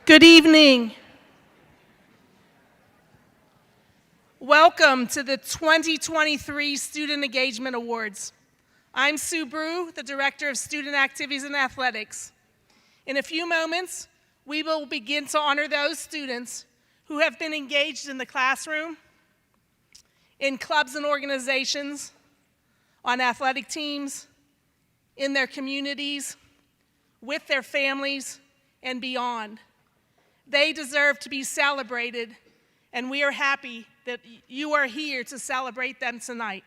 Good evening. Welcome to the 2023 Student Engagement Awards. I'm Sue Brew, the Director of Student Activities and Athletics. In a few moments, we will begin to honor those students who have been engaged in the classroom, in clubs and organizations, on athletic teams, in their communities, with their families, and beyond. They deserve to be celebrated, and we are happy that you are here to celebrate them tonight.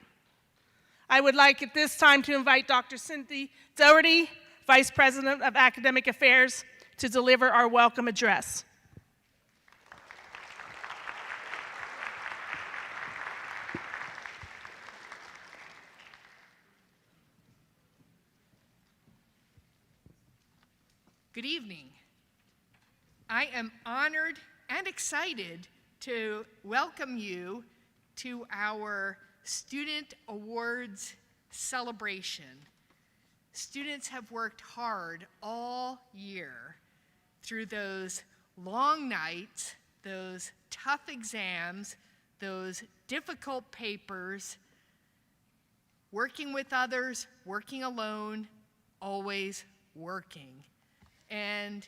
I would like at this time to invite Dr. Cindy Doherty, Vice President of Academic Affairs, to deliver our welcome address. Good evening. I am honored and excited to welcome you to our Student Awards celebration. Students have worked hard all year through those long nights, those tough exams, those difficult papers, working with others, working alone, always working. And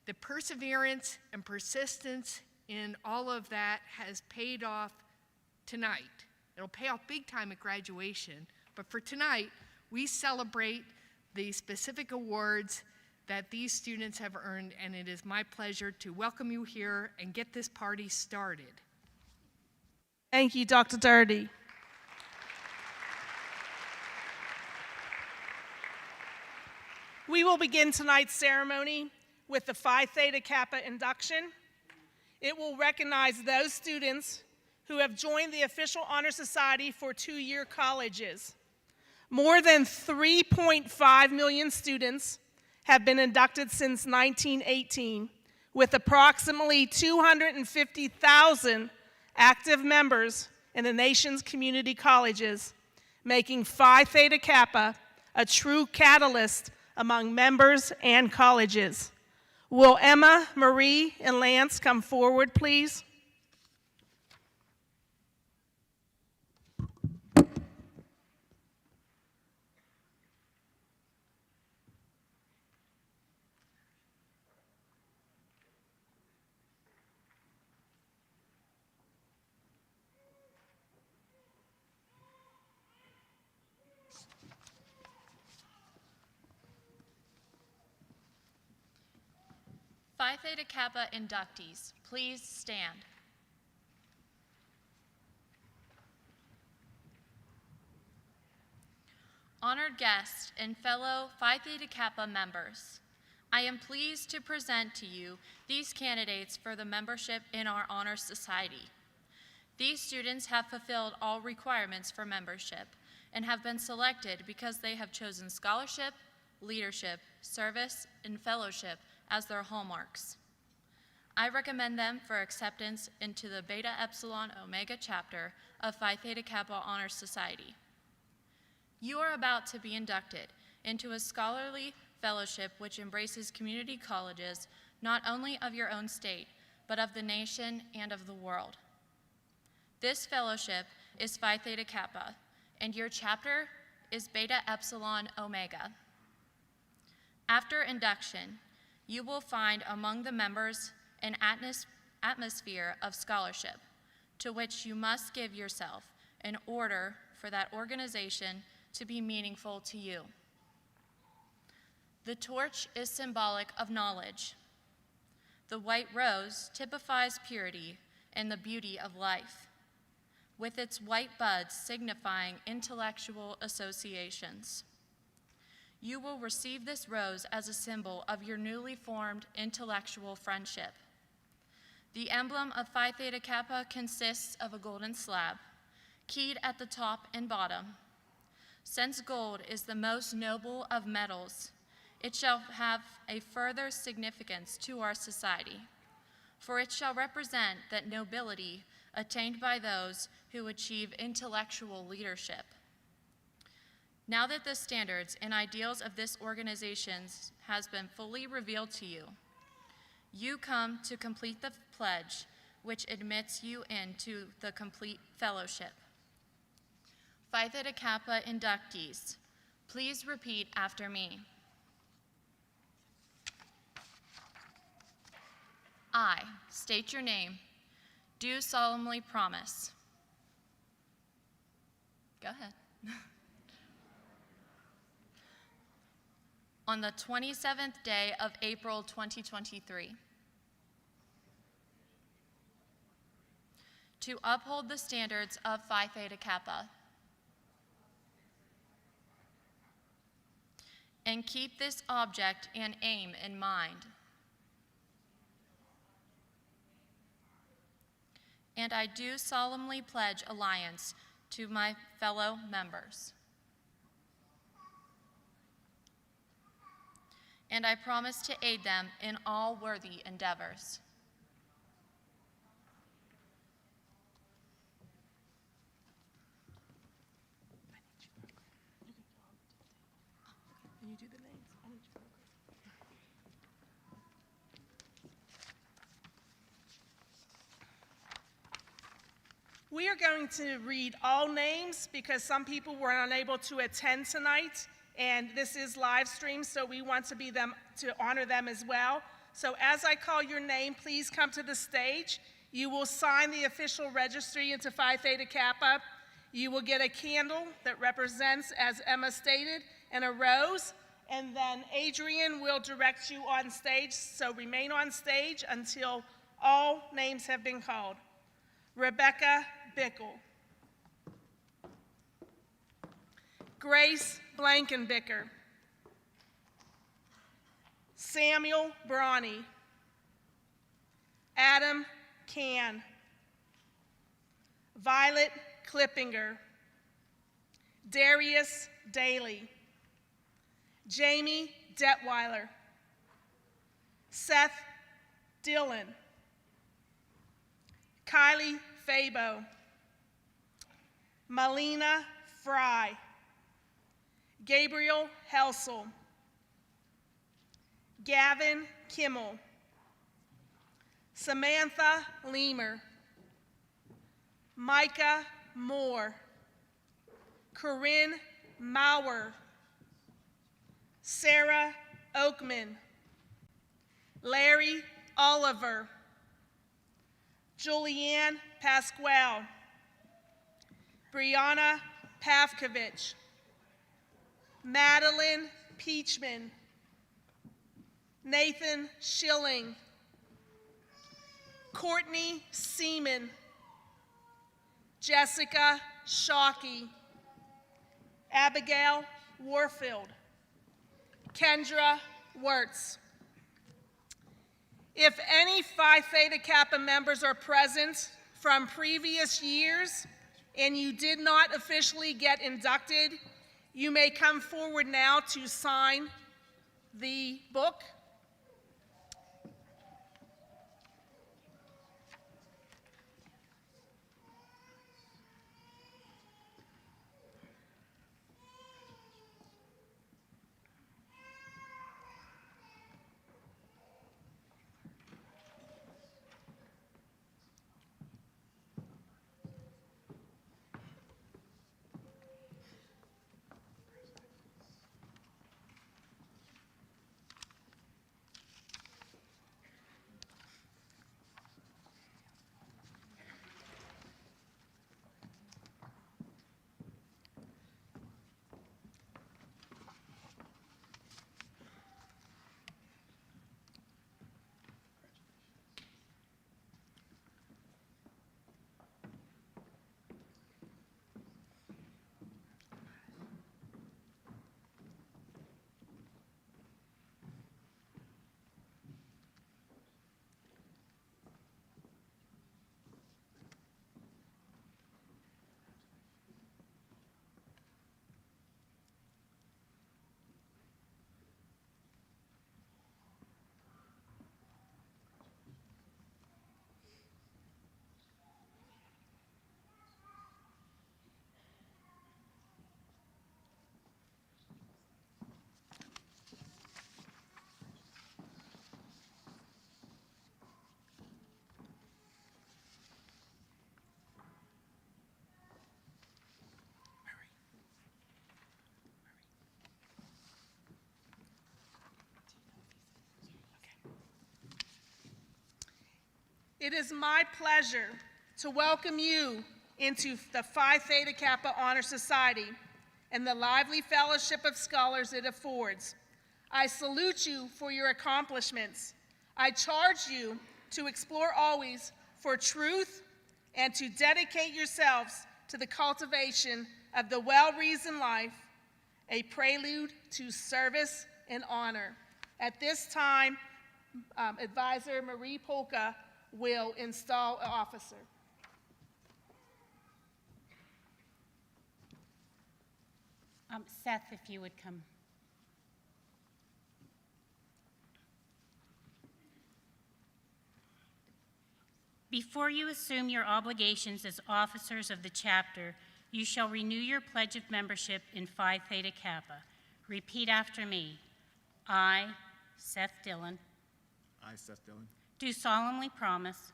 the perseverance and persistence in all of that has paid off tonight. It'll pay off big time at graduation, but for tonight, we celebrate the specific awards that these students have earned, and it is my pleasure to welcome you here and get this party started. Thank you, Dr. Doherty. We will begin tonight's ceremony with the Phi Theta Kappa induction. It will recognize those students who have joined the official honor society for two-year colleges. More than 3.5 million students have been inducted since 1918, with approximately 250,000 active members in the nation's community colleges, making Phi Theta Kappa a true catalyst among members and colleges. Will Emma, Marie, and Lance come forward, please? Phi Theta Kappa inductees, please stand. Honored guests and fellow Phi Theta Kappa members, I am pleased to present to you these candidates for the membership in our Honor Society. These students have fulfilled all requirements for membership and have been selected because they have chosen scholarship, leadership, service, and fellowship as their hallmarks. I recommend them for acceptance into the Beta Epsilon Omega chapter of Phi Theta Kappa Honor Society. You are about to be inducted into a scholarly fellowship which embraces community colleges not only of your own state, but of the nation and of the world. This fellowship is Phi Theta Kappa, and your chapter is Beta Epsilon Omega. After induction, you will find among the members an atmosphere of scholarship to which you must give yourself in order for that organization to be meaningful to you. The torch is symbolic of knowledge. The white rose typifies purity and the beauty of life, with its white buds signifying intellectual associations. You will receive this rose as a symbol of your newly formed intellectual friendship. The emblem of Phi Theta Kappa consists of a golden slab, keyed at the top and bottom. Since gold is the most noble of metals, it shall have a further significance to our society, for it shall represent that nobility attained by those who achieve intellectual leadership. Now that the standards and ideals of this organization has been fully revealed to you, You come to complete the pledge, which admits you into the complete fellowship. Phi Theta Kappa inductees, please repeat after me. I state your name, do solemnly promise. Go ahead. On the 27th day of April 2023, to uphold the standards of Phi Theta Kappa and keep this object and aim in mind, and I do solemnly pledge allegiance to my fellow members. And I promise to aid them in all worthy endeavors. Can you do the names? I need you. We are going to read all names because some people were unable to attend tonight, and this is live stream, so we want to honor them as well. So as I call your name, please come to the stage. You will sign the official registry into Phi Theta Kappa. You will get a candle that represents, as Emma stated, and a rose, and then Adrian will direct you on stage, so remain on stage until all names have been called. Rebecca Bickle. Grace Blankenbicker. Samuel Brawny. Adam Can. Violet Klippinger. Darius Daly. Jamie Detweiler. Seth Dillon. Kylie Fabo. Malina Fry. Gabriel Helsel. Gavin Kimmel. Samantha Leamer. Micah Moore. Corinne Mauer. Sarah Oakman. Larry Oliver. Julianne Pasquale. Brianna Pavkovich. Madeline Peachman. Nathan Schilling. Courtney Seaman. Jessica Shockey. Abigail Warfield. Kendra Wirtz. If any Phi Theta Kappa members are present from previous years and you did not officially get inducted, you may come forward now to sign the book. It is my pleasure to welcome you into the Phi Theta Kappa Honor Society and the lively fellowship of scholars it affords. I salute you for your accomplishments. I charge you to explore always for truth and to dedicate yourselves to the cultivation of the well-reasoned life, a prelude to service and honor. At this time, Advisor Marie Polka will install an officer. Seth, if you would come. Before you assume your obligations as officers of the chapter, you shall renew your pledge of membership in Phi Theta Kappa. Repeat after me. I, Seth Dillon, I, Seth Dillon, do solemnly promise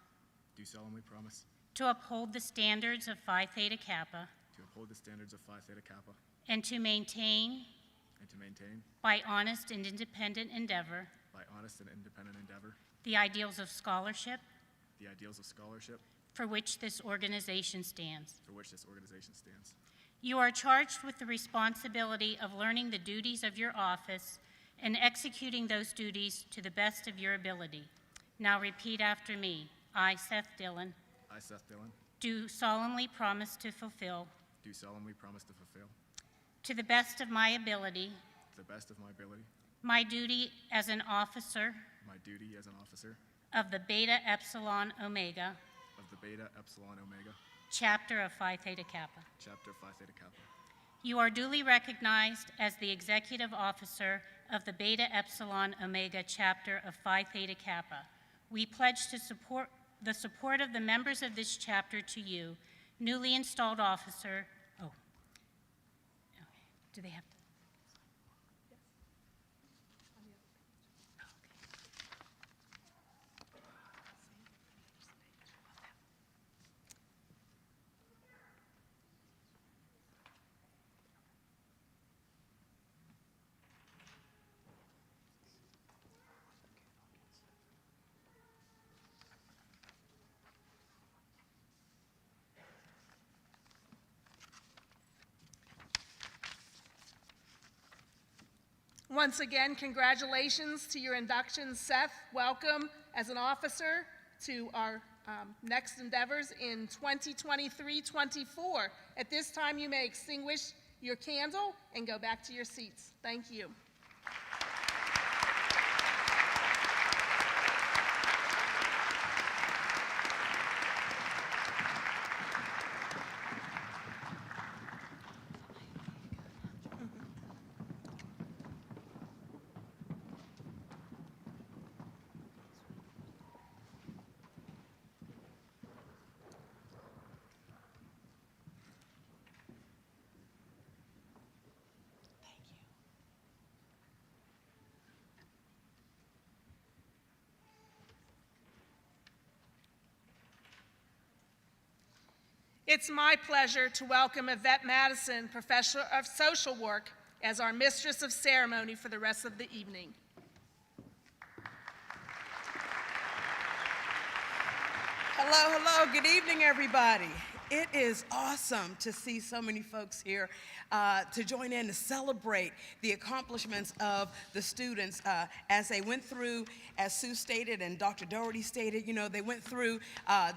to uphold the standards of Phi Theta Kappa uphold the standards of Phi Theta Kappa and to maintain, by honest and independent endeavor, the ideals of scholarship for which this organization stands. You are charged with the responsibility of learning the duties of your office and executing those duties to the best of your ability. Now repeat after me. I, Seth Dillon, do solemnly promise to fulfill, to the best of my ability, my duty as an officer of the Beta Epsilon Omega chapter of Phi Theta Kappa. You are duly recognized as the executive officer of the Beta Epsilon Omega chapter of Phi Theta Kappa. We pledge to support the support of the members of this chapter to you, newly installed officer. Oh, okay. Do they have to? Once again, congratulations to your induction, Seth. Welcome as an officer to our next endeavors in 2023-24. At this time, you may extinguish your candle and go back to your seats. Thank you. It's my pleasure to welcome Yvette Madison, Professor of Social Work, as our Mistress of Ceremony for the rest of the evening. Hello, hello, good evening, everybody. It is awesome to see so many folks here to join in to celebrate the accomplishments of the students as they went through, as Sue stated and Dr. Doherty stated, you know, they went through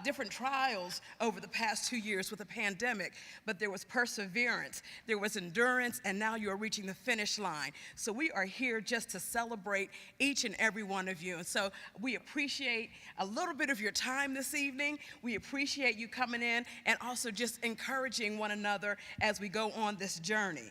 different trials over the past 2 years with the pandemic, but there was perseverance, there was endurance, and now you're reaching the finish line. So we are here just to celebrate each and every one of you. And so we appreciate a little bit of your time this evening. We appreciate you coming in and also just encouraging one another as we go on this journey.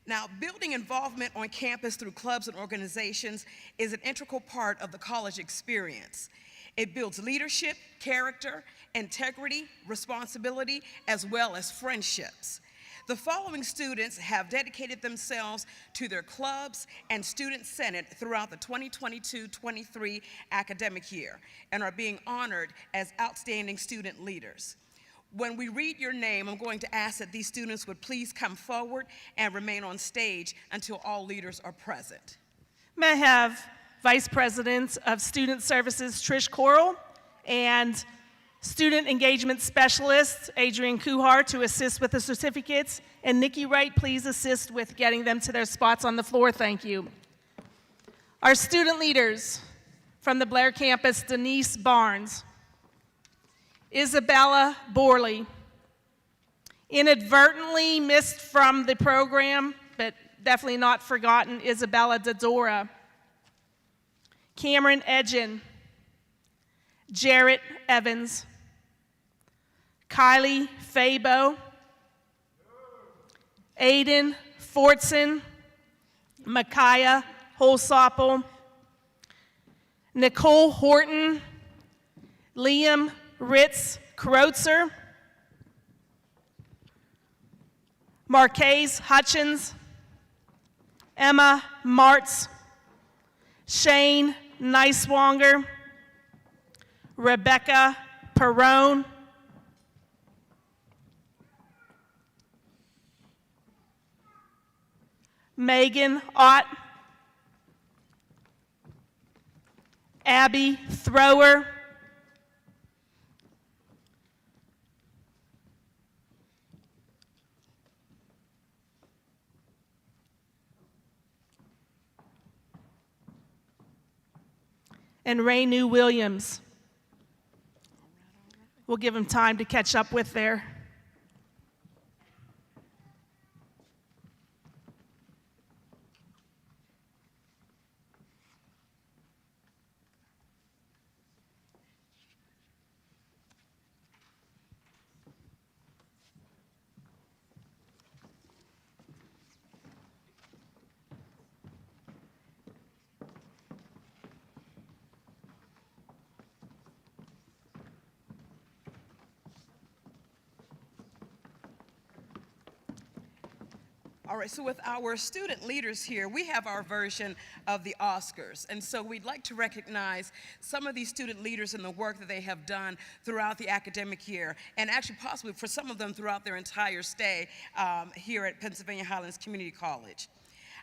Now, building involvement on campus through clubs and organizations is an integral part of the college experience. It builds leadership, character, integrity, responsibility, as well as friendships. The following students have dedicated themselves to their clubs and student senate throughout the 2022-23 academic year and are being honored as outstanding student leaders. When we read your name, I'm going to ask that these students would please come forward and remain on stage until all leaders are present. May I have Vice President of Student Services, Trish Corral, and Student Engagement Specialist Adrian Kuhar to assist with the certificates, and Nikki Wright, please assist with getting them to their spots on the floor. Thank you. Our student leaders from the Blair campus, Denise Barnes, Isabella Borley, inadvertently missed from the program, but definitely not forgotten, Isabella Dodora, Cameron Edgen, Jarrett Evans, Kylie Fabo, Aiden Fortson, Micaiah Holsopple, Nicole Horton, Liam Ritz Kreutzer, Marquez Hutchins, Emma Martz, Shane Neiswanger, Rebecca Perrone, Megan Ott, Abby Thrower, and Raynu Williams. We'll give him time to catch up with there. All right, so with our student leaders here, we have our version of the Oscars. And so we'd like to recognize some of these student leaders and the work that they have done throughout the academic year, and actually possibly for some of them throughout their entire stay here at Pennsylvania Highlands Community College.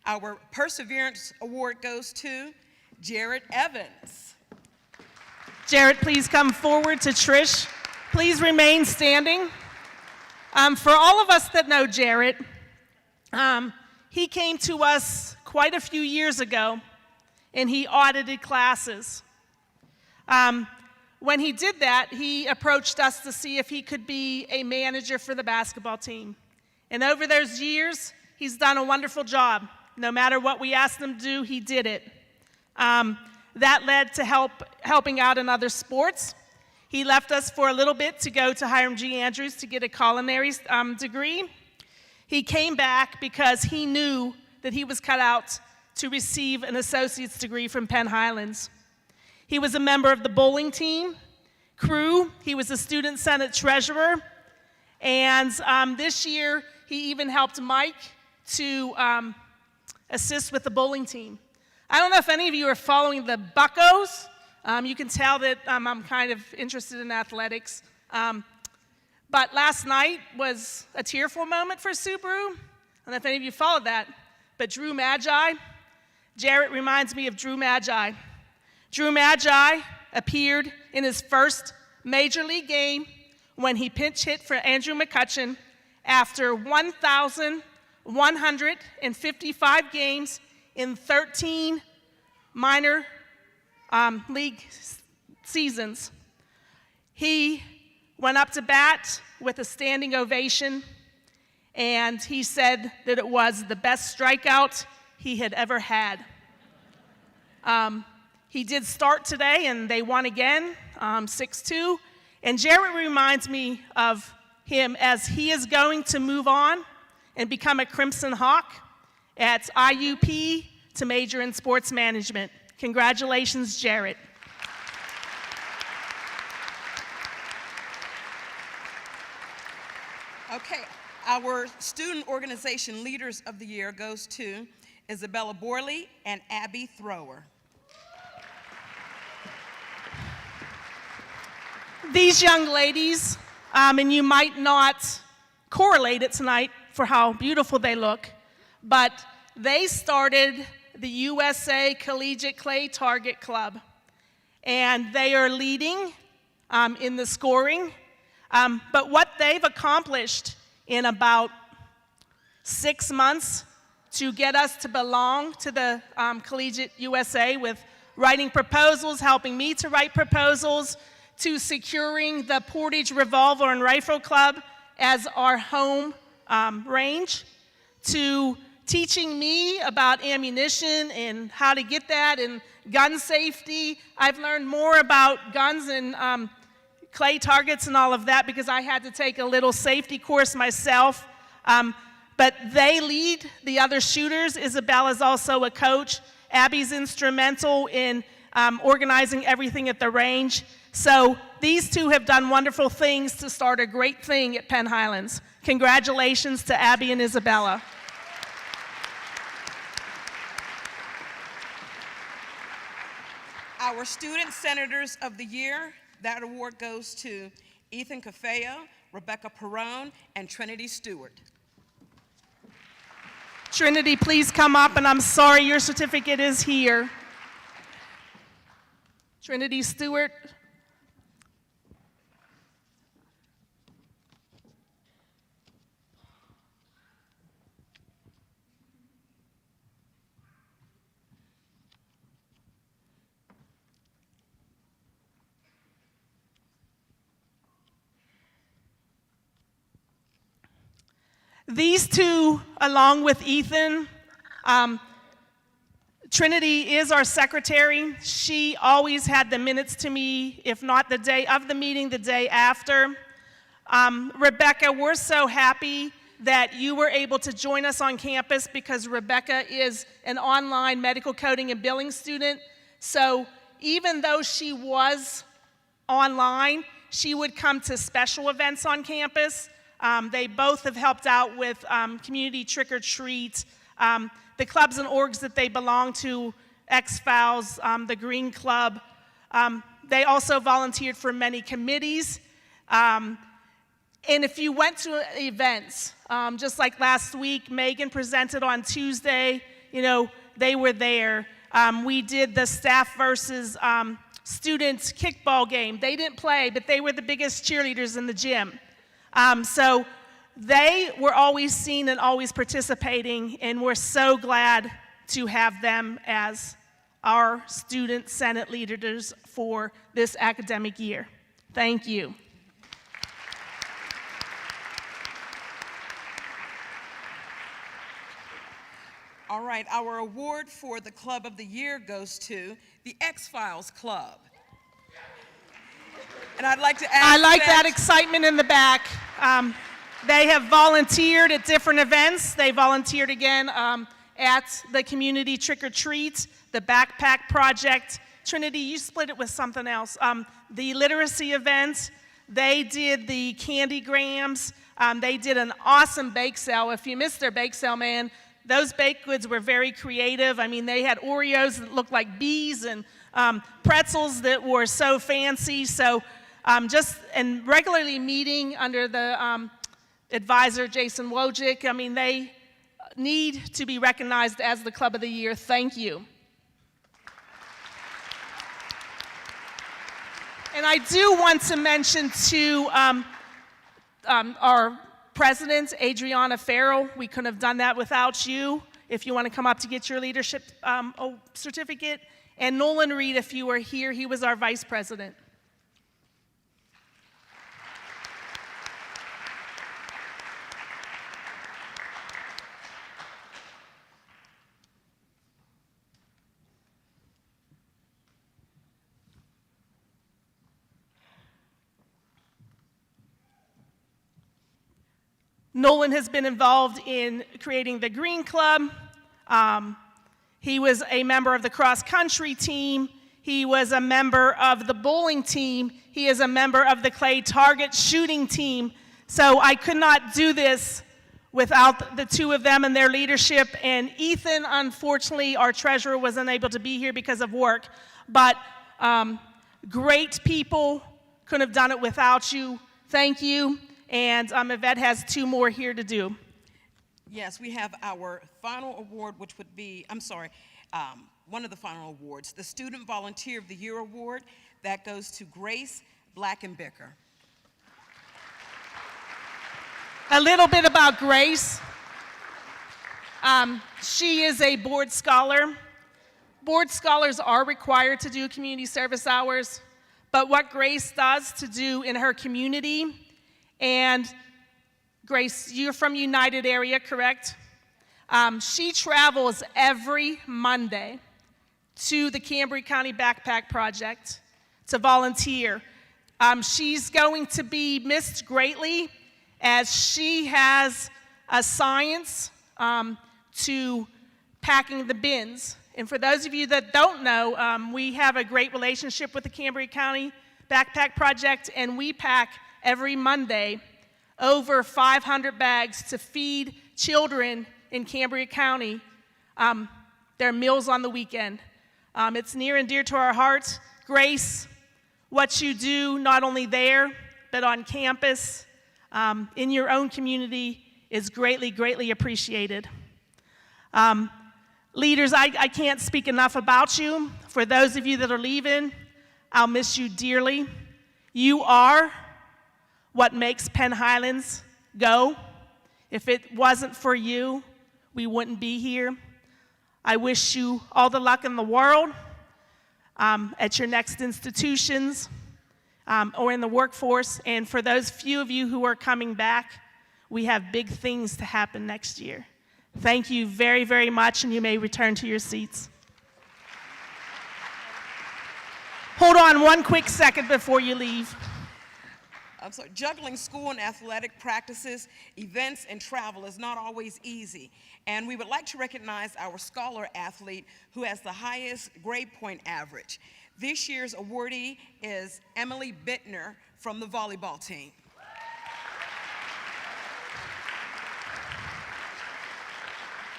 Our Perseverance Award goes to Jarrett Evans. Jarrett, please come forward to Trish. Please remain standing. For all of us that know Jarrett, he came to us quite a few years ago, and he audited classes. When he did that, he approached us to see if he could be a manager for the basketball team. And over those years, he's done a wonderful job. No matter what we asked him to do, he did it. That led to helping out in other sports. He left us for a little bit to go to Hiram G. Andrews to get a culinary degree. He came back because he knew that he was cut out to receive an associate's degree from Penn Highlands. He was a member of the bowling team crew. He was a student senate treasurer. And this year, he even helped Mike to assist with the bowling team. I don't know if any of you are following the Buccos. You can tell that I'm kind of interested in athletics. But last night was a tearful moment for Subaru. I don't know if any of you followed that. But Drew Magi, Jarrett reminds me of Drew Magi. Drew Magi appeared in his first major league game when he pinch hit for Andrew McCutcheon after 1,155 games in 13 minor league seasons. He went up to bat with a standing ovation, and he said that it was the best strikeout he had ever had. He did start today, and they won again, 6-2. And Jarrett reminds me of him as he is going to move on and become a Crimson Hawk at IUP to major in sports management. Congratulations, Jarrett. Okay, our Student Organization Leaders of the Year goes to Isabella Borley and Abby Thrower. These young ladies, and you might not correlate it tonight for how beautiful they look, but they started the USA Collegiate Clay Target Club, and they are leading in the scoring. But what they've accomplished in about 6 months to get us to belong to the Collegiate USA with writing proposals, helping me to write proposals, to securing the Portage Revolver and Rifle Club as our home range, to teaching me about ammunition and how to get that and gun safety. I've learned more about guns and clay targets and all of that because I had to take a little safety course myself. But they lead the other shooters. Isabella's also a coach. Abby's instrumental in organizing everything at the range. So these two have done wonderful things to start a great thing at Penn Highlands. Congratulations to Abby and Isabella. Our Student Senators of the Year, that award goes to Ethan Cafeo, Rebecca Perrone, and Trinity Stewart. Trinity, please come up, and I'm sorry your certificate is here. Trinity Stewart. These two, along with Ethan, Trinity is our secretary. She always had the minutes to me, if not the day of the meeting, the day after. Rebecca, we're so happy that you were able to join us on campus because Rebecca is an online medical coding and billing student. So even though she was online, she would come to special events on campus. They both have helped out with community trick-or-treat, the clubs and orgs that they belong to, X-Files, the Green Club. They also volunteered for many committees. And if you went to events, just like last week, Megan presented on Tuesday, you know, they were there. We did the staff versus students kickball game. They didn't play, but they were the biggest cheerleaders in the gym. So they were always seen and always participating, and we're so glad to have them as our student senate leaders for this academic year. Thank you. All right, our award for the Club of the Year goes to the X-Files Club. And I'd like to ask I like that excitement in the back. They have volunteered at different events. They volunteered again at the community trick-or-treat, the backpack project. Trinity, you split it with something else. The literacy event, they did the candy grams. They did an awesome bake sale. If you missed their bake sale, man, those baked goods were very creative. I mean, they had Oreos that looked like bees and pretzels that were so fancy. So and regularly meeting under the advisor, Jason Wojcik. I mean, they need to be recognized as the Club of the Year. Thank you. And I do want to mention to our president, Adriana Farrell. We couldn't have done that without you. If you want to come up to get your leadership certificate. And Nolan Reed, if you were here, he was our vice president. Nolan has been involved in creating the Green Club. He was a member of the cross-country team. He was a member of the bowling team. He is a member of the clay target shooting team. So I could not do this without the two of them and their leadership. And Ethan, unfortunately, our treasurer, was unable to be here because of work. But great people, couldn't have done it without you. Thank you. And Yvette has two more here to do. Yes, we have our final award, which would be, one of the final awards, the Student Volunteer of the Year Award. That goes to Grace Blackenbicker. A little bit about Grace. She is a board scholar. Board scholars are required to do community service hours, but what Grace does to do in her community, and Grace, you're from United area, correct? She travels every Monday to the Cambria County Backpack Project to volunteer. She's going to be missed greatly as she has a science to packing the bins. And for those of you that don't know, we have a great relationship with the Cambria County Backpack Project, and we pack every Monday over 500 bags to feed children in Cambria County their meals on the weekend. It's near and dear to our hearts. Grace, what you do not only there, but on campus, in your own community is greatly, greatly appreciated. Leaders, I can't speak enough about you. For those of you that are leaving, I'll miss you dearly. You are what makes Penn Highlands go. If it wasn't for you, we wouldn't be here. I wish you all the luck in the world at your next institutions or in the workforce. And for those few of you who are coming back, we have big things to happen next year. Thank you very, very much, and you may return to your seats. Hold on one quick second before you leave. So juggling school and athletic practices, events, and travel is not always easy. And we would like to recognize our scholar athlete who has the highest grade point average. This year's awardee is Emily Bittner from the volleyball team.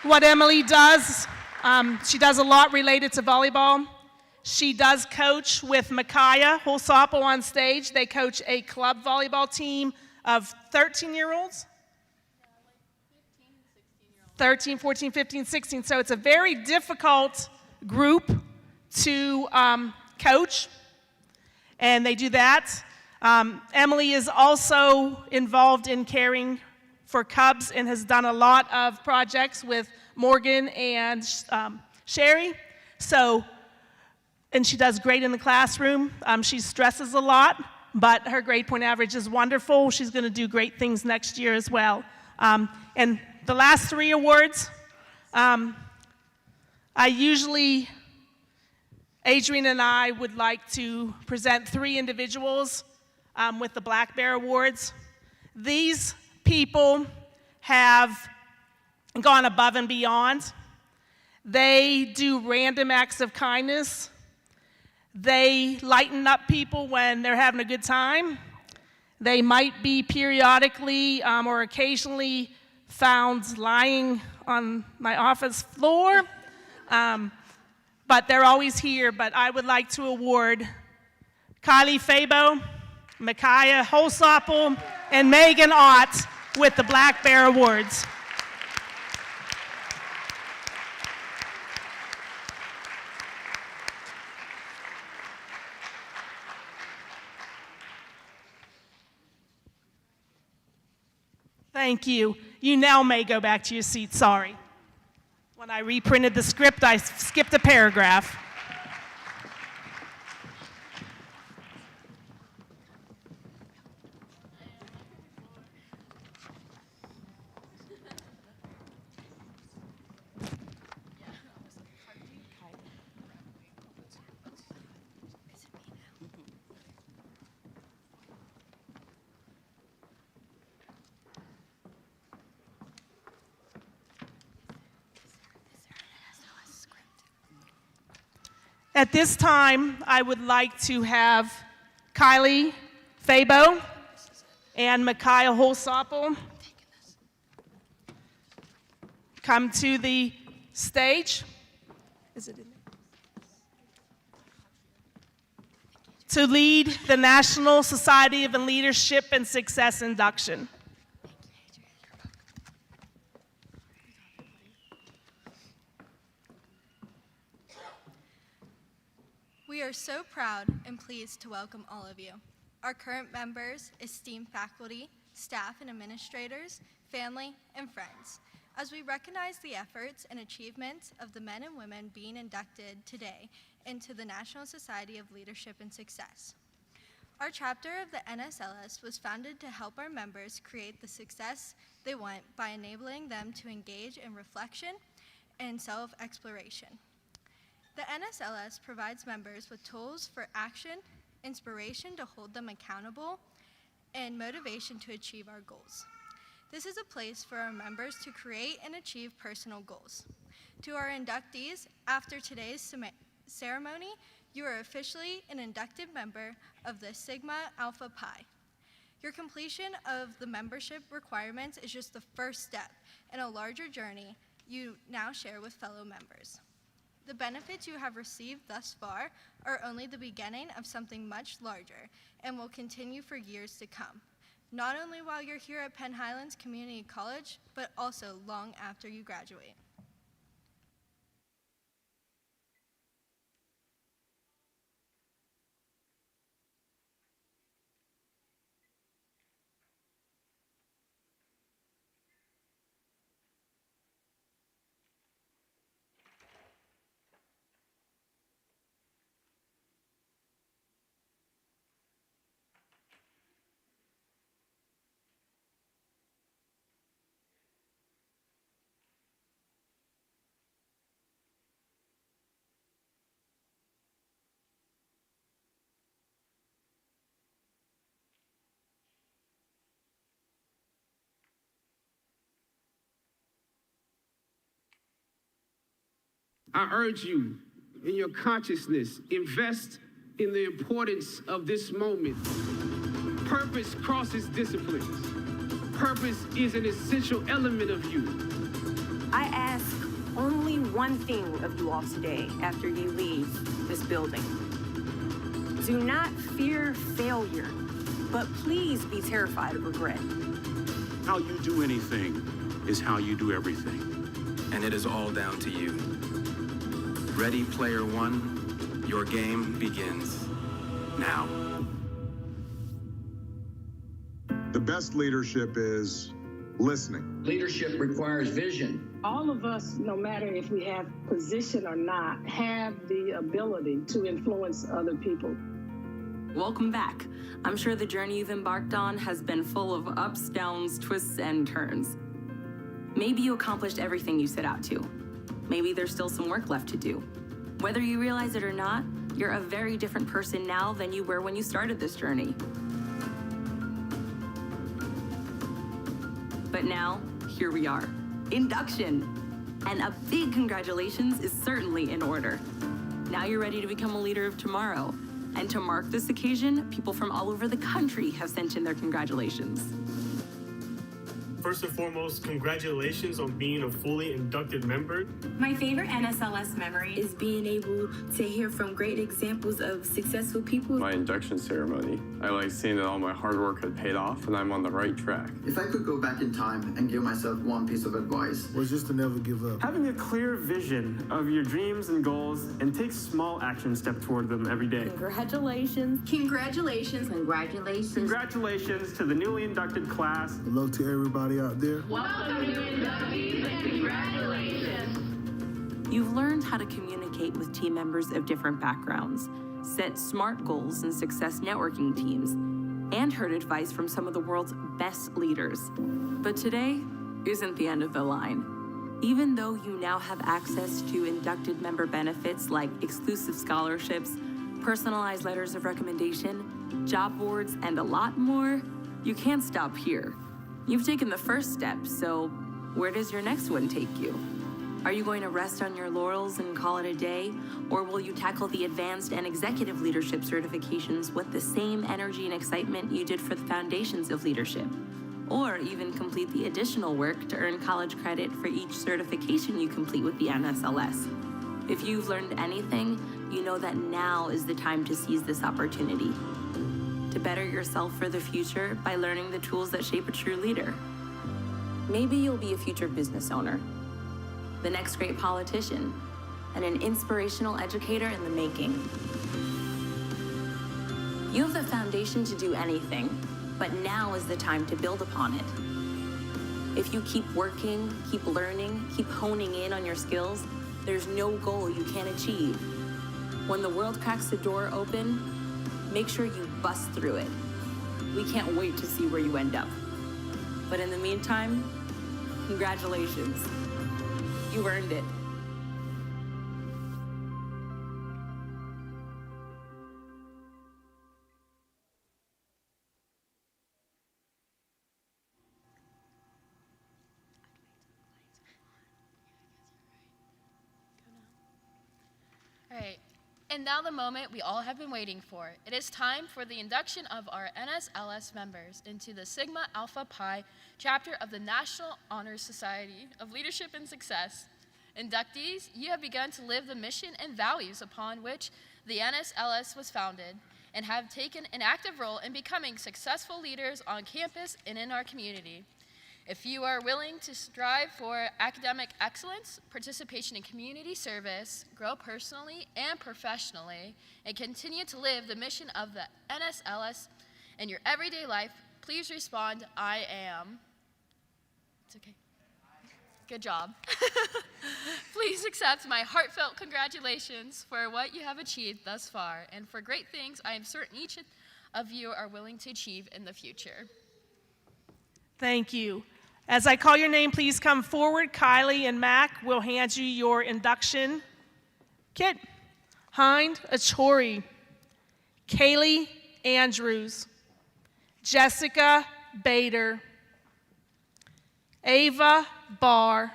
What Emily does, she does a lot related to volleyball. She does coach with Micaiah Holsoppel on stage. They coach a club volleyball team of 13-year-olds? 13, 14, 15, 16. So it's a very difficult group to coach, and they do that. Emily is also involved in caring for Cubs and has done a lot of projects with Morgan and Sherry. And she does great in the classroom. She stresses a lot, but her grade point average is wonderful. She's going to do great things next year as well. And the last 3 awards, Adrian and I would like to present 3 individuals with the Black Bear Awards. These people have gone above and beyond. They do random acts of kindness. They lighten up people when they're having a good time. They might be periodically or occasionally found lying on my office floor, but they're always here. But I would like to award Kylie Fabo, Micaiah Holsoppel, and Megan Ott with the Black Bear Awards. Thank you. You now may go back to your seat. Sorry. When I reprinted the script, I skipped a paragraph. At this time, I would like to have Kylie Fabo and Micaiah Holsoppel come to the stage. Is it in there? To lead the National Society of Leadership and Success induction. We are so proud and pleased to welcome all of you. our current members, esteemed faculty, staff and administrators, family, and friends, as we recognize the efforts and achievements of the men and women being inducted today into the National Society of Leadership and Success. Our chapter of the NSLS was founded to help our members create the success they want by enabling them to engage in reflection and self-exploration. The NSLS provides members with tools for action, inspiration to hold them accountable, and motivation to achieve our goals. This is a place for our members to create and achieve personal goals. To our inductees, after today's ceremony, you are officially an inducted member of the Sigma Alpha Pi. Your completion of the membership requirements is just the first step in a larger journey you now share with fellow members. The benefits you have received thus far are only the beginning of something much larger and will continue for years to come, not only while you're here at Penn Highlands Community College, but also long after you graduate. I urge you, in your consciousness, invest in the importance of this moment. Purpose crosses disciplines. Purpose is an essential element of you. I ask only one thing of you all today after you leave this building. Do not fear failure, but please be terrified of regret. How you do anything is how you do everything. And it is all down to you. Ready, player one, your game begins now. The best leadership is listening. Leadership requires vision. All of us, no matter if we have position or not, have the ability to influence other people. Welcome back. I'm sure the journey you've embarked on has been full of ups, downs, twists, and turns. Maybe you accomplished everything you set out to. Maybe there's still some work left to do. Whether you realize it or not, you're a very different person now than you were when you started this journey. But now, here we are. Induction! And a big congratulations is certainly in order. Now you're ready to become a leader of tomorrow. And to mark this occasion, people from all over the country have sent in their congratulations. First and foremost, congratulations on being a fully inducted member. My favorite NSLS memory is being able to hear from great examples of successful people. My induction ceremony. I like seeing that all my hard work had paid off and I'm on the right track. If I could go back in time and give myself one piece of advice, was just to never give up. Having a clear vision of your dreams and goals and take small action step toward them every day. Congratulations. Congratulations. Congratulations. Congratulations to the newly inducted class. Hello to everybody out there. Welcome, new inductees, and congratulations. You've learned how to communicate with team members of different backgrounds, set SMART goals in success networking teams, and heard advice from some of the world's best leaders. But today isn't the end of the line. Even though you now have access to inducted member benefits like exclusive scholarships, personalized letters of recommendation, job boards, and a lot more, you can't stop here. You've taken the first step, so where does your next one take you? Are you going to rest on your laurels and call it a day? Or will you tackle the advanced and executive leadership certifications with the same energy and excitement you did for the foundations of leadership? Or even complete the additional work to earn college credit for each certification you complete with the NSLS? If you've learned anything, you know that now is the time to seize this opportunity. To better yourself for the future by learning the tools that shape a true leader. Maybe you'll be a future business owner, the next great politician, and an inspirational educator in the making. You have the foundation to do anything, but now is the time to build upon it. If you keep working, keep learning, keep honing in on your skills, there's no goal you can't achieve. When the world cracks the door open, make sure you bust through it. We can't wait to see where you end up. But in the meantime, congratulations. You earned it. All right, and now the moment we all have been waiting for. It is time for the induction of our NSLS members into the Sigma Alpha Pi chapter of the National Honor Society of Leadership and Success. Inductees, you have begun to live the mission and values upon which the NSLS was founded and have taken an active role in becoming successful leaders on campus and in our community. If you are willing to strive for academic excellence, participation in community service, grow personally and professionally, and continue to live the mission of the NSLS in your everyday life, please respond, I am. It's okay. Good job. Please accept my heartfelt congratulations for what you have achieved thus far and for great things I am certain each of you are willing to achieve in the future. Thank you. As I call your name, please come forward. Kylie and Mac will hand you your induction kit. Hind Achori, Kaylee Andrews, Jessica Bader, Ava Barr,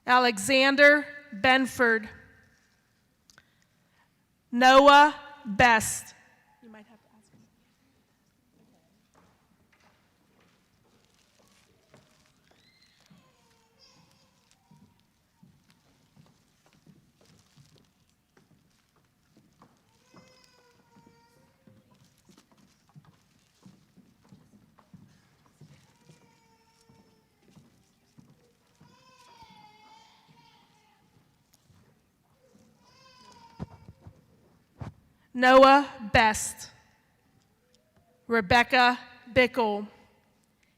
Alexander Benford, Noah Best. You might have to ask him. Noah Best, Rebecca Bickle,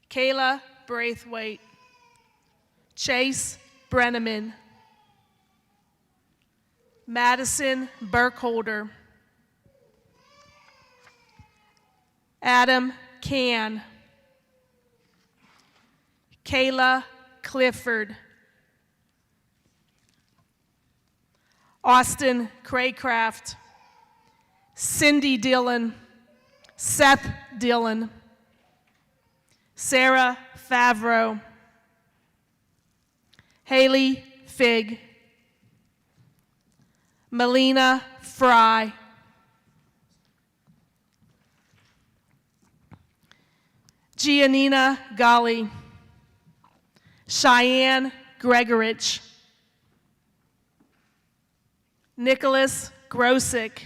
Kayla Braithwaite, Chase Brenneman, Madison Burkholder, Adam Can, Kayla Clifford, Austin Craycraft, Cindy Dillon, Seth Dillon, Sarah Favreau, Haley Fig, Melina Fry, Giannina Golly, Cheyenne Gregorich, Nicholas Grosick,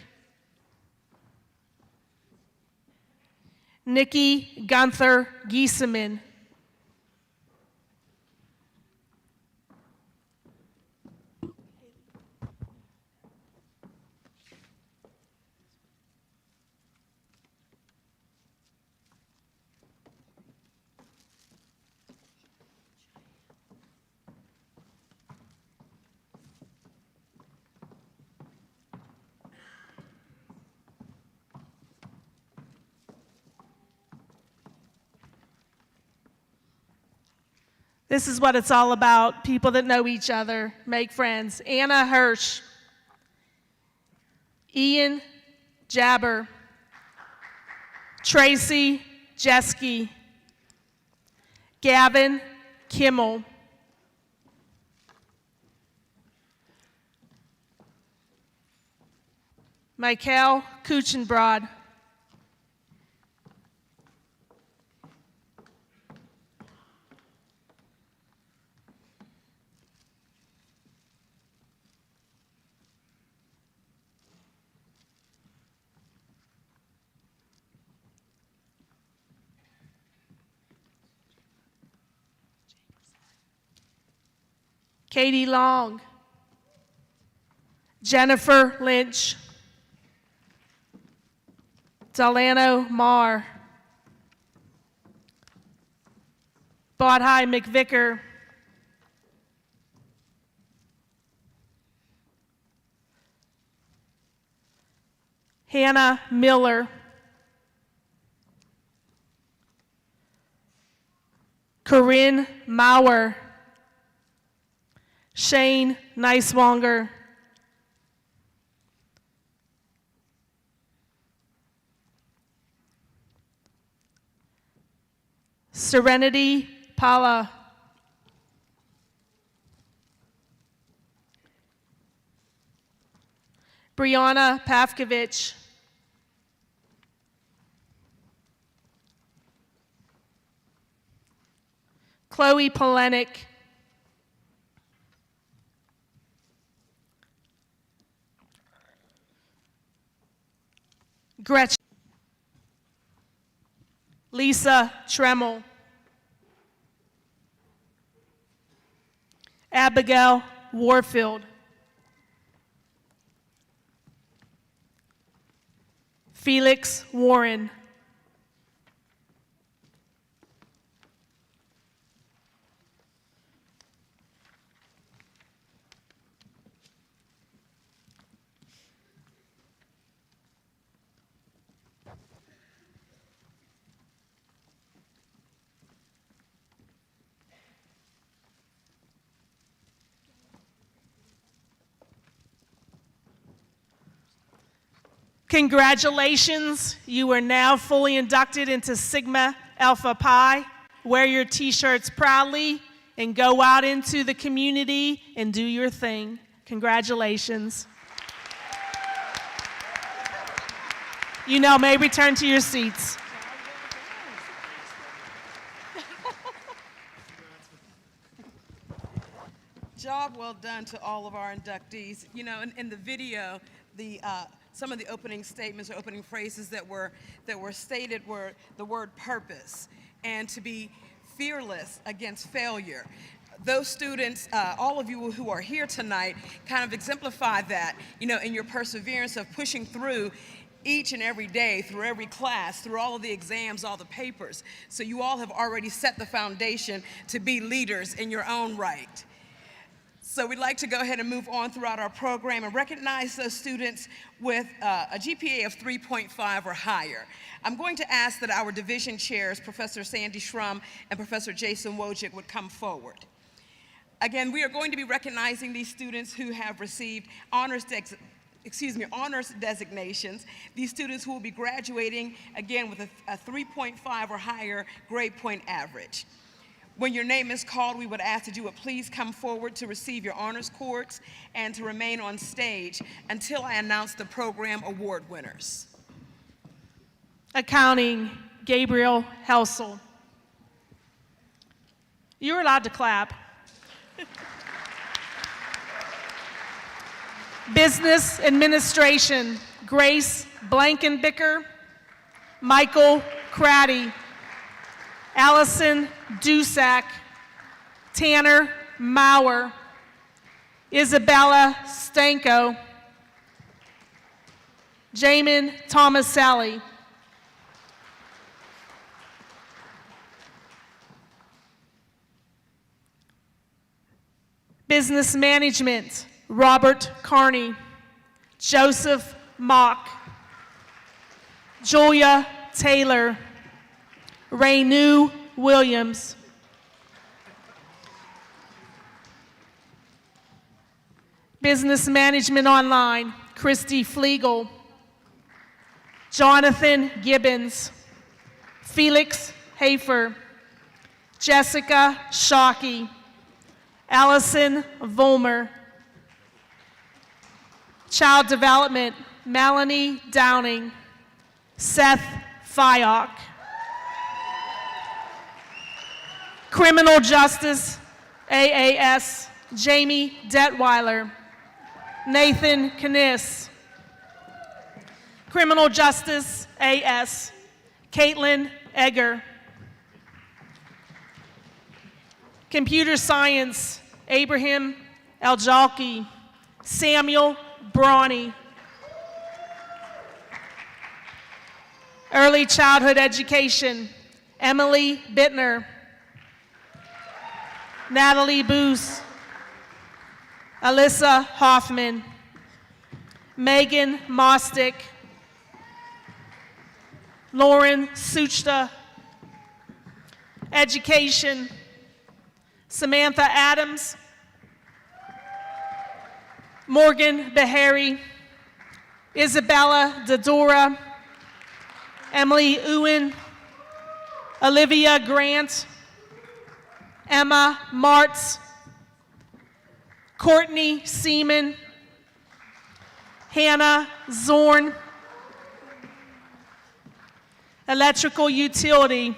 Nikki Gunther Giesemann, This is what it's all about, people that know each other, make friends. Anna Hirsch, Ian Jabber, Tracy Jeske, Gavin Kimmel, Michael Kuchenbrod, Katie Long, Jennifer Lynch, Delano Marr, Bodhi McVicker, Hannah Miller, Corinne Mauer, Shane Neiswanger, Serenity Pala, Brianna Pavkovich, Chloe Polenick, Gretchen, Lisa Tremmel, Abigail Warfield, Felix Warren, Congratulations, you are now fully inducted into Sigma Alpha Pi. Wear your t-shirts proudly and go out into the community and do your thing. Congratulations. You now may return to your seats. Job well done to all of our inductees. You know, in the video, some of the opening statements or opening phrases that were stated were the word purpose and to be fearless against failure. Those students, all of you who are here tonight, kind of exemplify that, you know, in your perseverance of pushing through each and every day, through every class, through all of the exams, all the papers. So you all have already set the foundation to be leaders in your own right. So we'd like to go ahead and move on throughout our program and recognize those students with a GPA of 3.5 or higher. I'm going to ask that our division chairs, Professor Sandy Schrum and Professor Jason Wojcik, would come forward. Again, we are going to be recognizing these students who have received honors designations. These students who will be graduating, again, with a 3.5 or higher grade point average. When your name is called, we would ask that you would please come forward to receive your honors cords and to remain on stage until I announce the program award winners. Accounting, Gabriel Helsel. You're allowed to clap. Business Administration, Grace Blankenbicker, Michael Craddy, Allison Dusak, Tanner Mauer, Isabella Stanko, Jamin Tomaselli, Business Management, Robert Carney, Joseph Mock, Julia Taylor, Raynu Williams, Business Management Online, Christy Flegel, Jonathan Gibbons, Felix Hafer, Jessica Shockey, Allison Volmer, Child Development, Melanie Downing, Seth Fyock, Criminal Justice, AAS, Jamie Detweiler, Nathan Kniss, Criminal Justice, AS, Caitlin Egger, Computer Science, Abraham Aljalki, Samuel Brawny, Early childhood education, Emily Bittner. Natalie Boos. Alyssa Hoffman. Megan Mostick. Lauren Suchta. Education, Samantha Adams. Morgan Beharry. Isabella Dodora. Emily Ewan. Olivia Grant. Emma Martz. Courtney Seaman. Hannah Zorn. Electrical utility,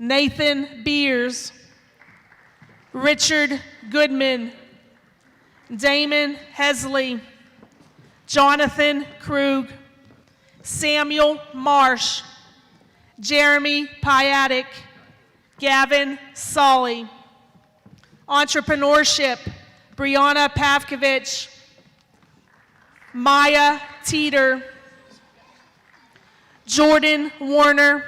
Nathan Beers. Richard Goodman. Damon Hesley. Jonathan Krug. Samuel Marsh. Jeremy Piatic. Gavin Solly. Entrepreneurship, Brianna Pavkovich. Maya Teeter. Jordan Warner.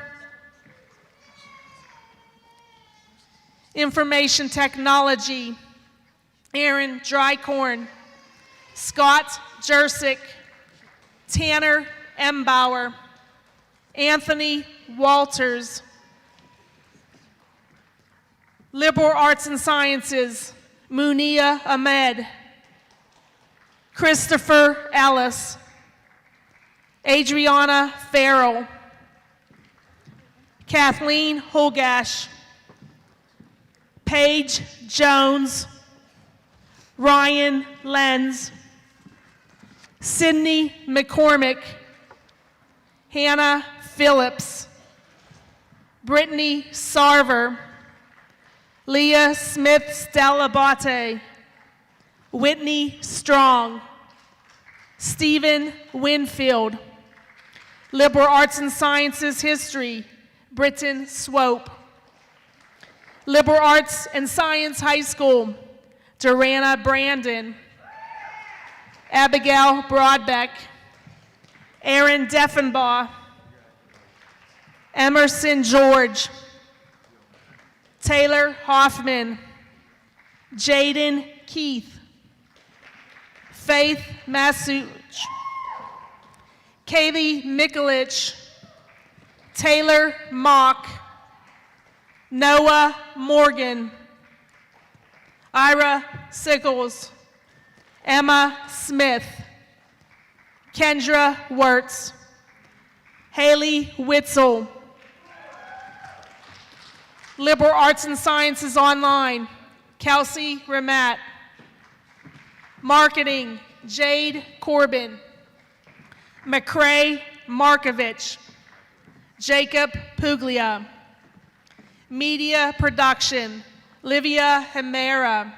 Information technology, Aaron Drycorn. Scott Jersick. Tanner Embauer. Anthony Walters. Liberal Arts and Sciences, Munia Ahmed. Christopher Ellis. Adriana Farrell. Kathleen Holgash. Paige Jones. Ryan Lenz. Sydney McCormick. Hannah Phillips. Brittany Sarver. Leah Smith-Stalabate. Whitney Strong. Stephen Winfield. Liberal Arts and Sciences History, Britton Swope. Liberal Arts and Science High School, Durana Brandon. Abigail Broadbeck. Aaron Deffenbaugh. Emerson George. Taylor Hoffman. Jaden Keith. Faith Masuch. Kaylee Mikulich. Taylor Mock. Noah Morgan. Ira Sickles. Emma Smith. Kendra Wirtz. Haley Witzel. Liberal Arts and Sciences Online, Kelsey Ramat. Marketing, Jade Corbin. McCrae Markovich. Jacob Puglia. Media Production, Livia Hemera.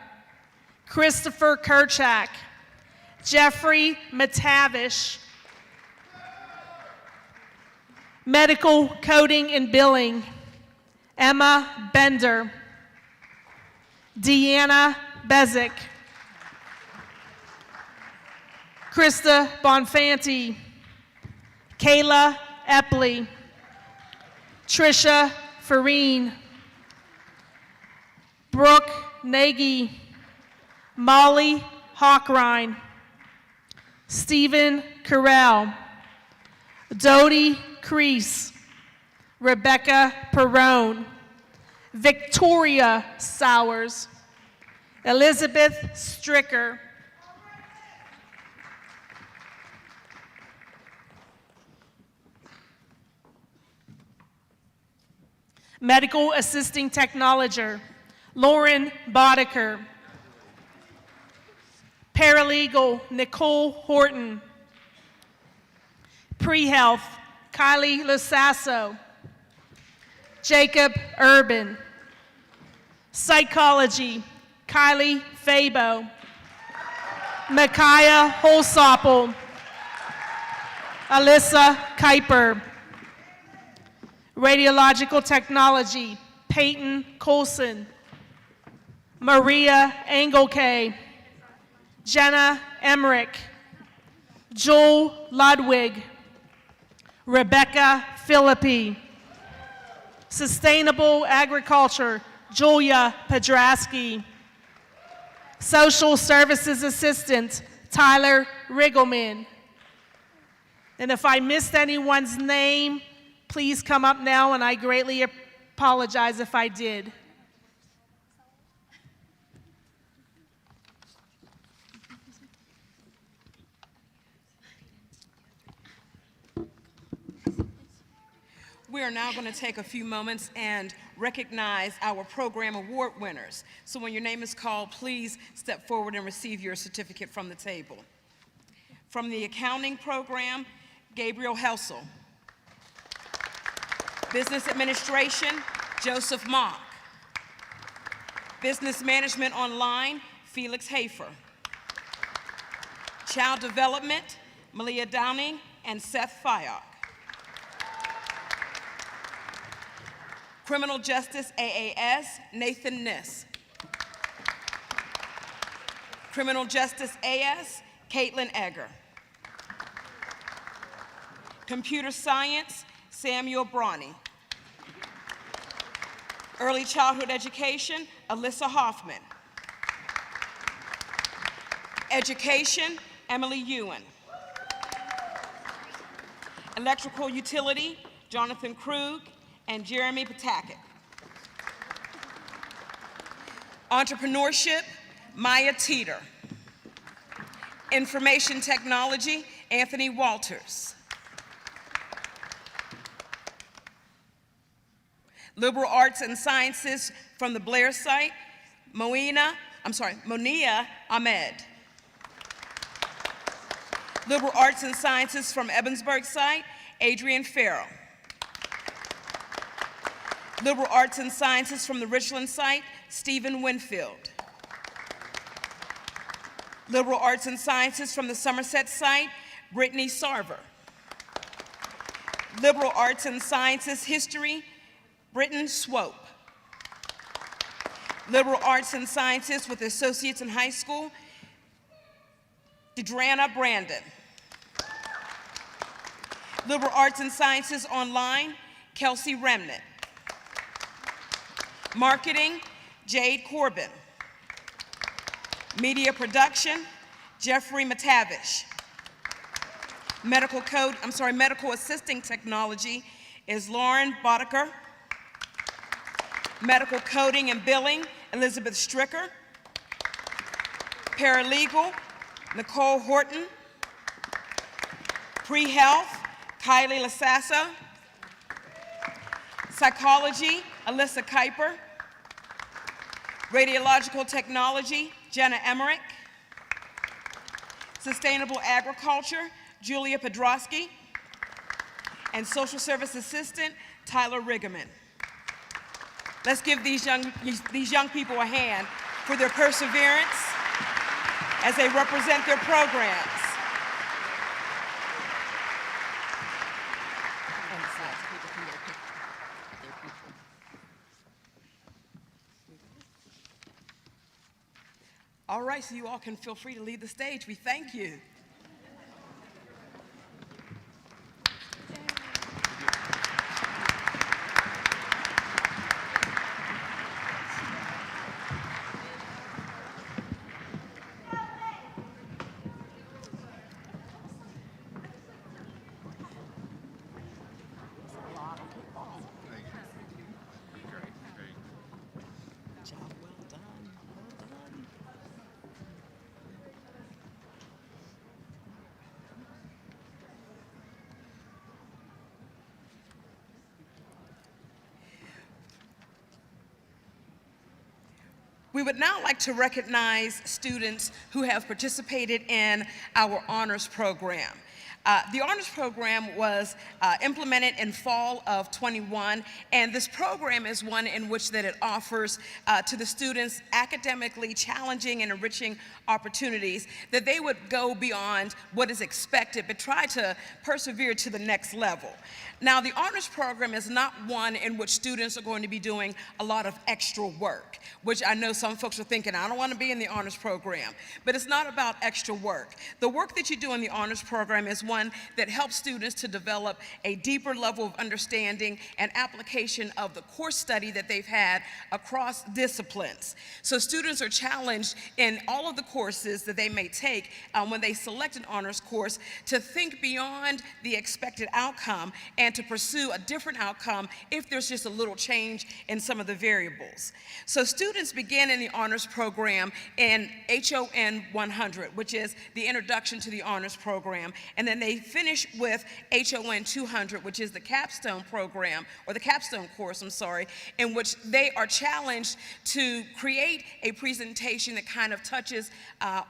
Christopher Kerchak. Jeffrey Matavish. Medical Coding and Billing, Emma Bender. Deanna Bezick. Krista Bonfanti. Kayla Epley. Trisha Farine. Brooke Nagy. Molly Hawkrine. Stephen Carell. Dodie Crease. Rebecca Perrone. Victoria Sowers. Elizabeth Stricker. Medical Assisting Technologist, Lauren Boddicker. Paralegal, Nicole Horton. Pre-Health, Kylie Lusasso. Jacob Urban. Psychology, Kylie Fabo. Micaiah Holsopple. Alyssa Kuiper. Radiological Technology, Peyton Colson. Maria Engelke. Jenna Emmerich. Joel Ludwig. Rebecca Philippi. Sustainable Agriculture, Julia Podrasky. Social Services Assistant, Tyler Riggleman. And if I missed anyone's name, please come up now, and I greatly apologize if I did. We are now going to take a few moments and recognize our program award winners. So when your name is called, please step forward and receive your certificate from the table. From the accounting program, Gabriel Helsel. Business administration, Joseph Mock. Business management online, Felix Hafer. Child development, Malia Downing and Seth Fayok. Criminal Justice AAS, Nathan Niss. Criminal Justice AS, Caitlin Egger. Computer Science, Samuel Brawny. Early Childhood Education, Alyssa Hoffman. Education, Emily Ewan. Electrical Utility, Jonathan Krug and Jeremy Pataket. Entrepreneurship, Maya Teeter. Information Technology, Anthony Walters. Liberal Arts and Sciences from the Blair site, Monia Ahmed. Liberal Arts and Sciences from Ebensburg site, Adrian Farrell. Liberal Arts and Sciences from the Richland site, Stephen Winfield. Liberal Arts and Sciences from the Somerset site, Brittany Sarver. Liberal Arts and Sciences History, Britton Swope. Liberal Arts and Sciences with Associates in High School, Dedrana Brandon. Liberal Arts and Sciences Online, Kelsey Remnant. Marketing, Jade Corbin. Media Production, Jeffrey McTavish. Medical Assisting Technology is Lauren Boddicker. Medical Coding and Billing, Elizabeth Stricker. Paralegal, Nicole Horton. Pre-Health, Kylie Lasasso. Psychology, Alyssa Kuiper. Radiological Technology, Jenna Emmerich. Sustainable Agriculture, Julia Podrosky. And Social Service Assistant, Tyler Riggleman. Let's give these young people a hand for their perseverance as they represent their programs. All right, so you all can feel free to leave the stage. We thank you. We would now like to recognize students who have participated in our honors program. The honors program was implemented in fall of 21, and this program is one in which that it offers to the students academically challenging and enriching opportunities that they would go beyond what is expected, but try to persevere to the next level. Now, the honors program is not one in which students are going to be doing a lot of extra work, which I know some some folks are thinking, I don't want to be in the honors program. But it's not about extra work. The work that you do in the honors program is one that helps students to develop a deeper level of understanding and application of the course study that they've had across disciplines. So students are challenged in all of the courses that they may take when they select an honors course to think beyond the expected outcome and to pursue a different outcome if there's just a little change in some of the variables. So students begin in the honors program in HON 100, which is the introduction to the honors program, and then they finish with HON 200, which is the capstone program, or the capstone course, I'm sorry, in which they are challenged to create a presentation that kind of touches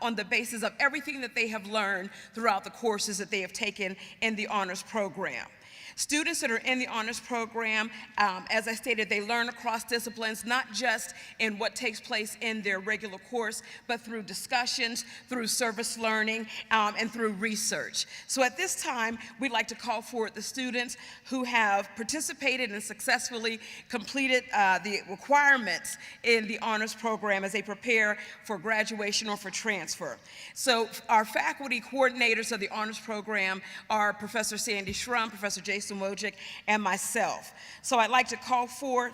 on the basis of everything that they have learned throughout the courses that they have taken in the honors program. Students that are in the honors program, as I stated, they learn across disciplines, not just in what takes place in their regular course, but through discussions, through service learning, and through research. So at this time, we'd like to call forward the students who have participated and successfully completed the requirements in the honors program as they prepare for graduation or for transfer. So our faculty coordinators of the honors program are Professor Sandy Shrum, Professor Jason Wojcik, and myself. So I'd like to call forth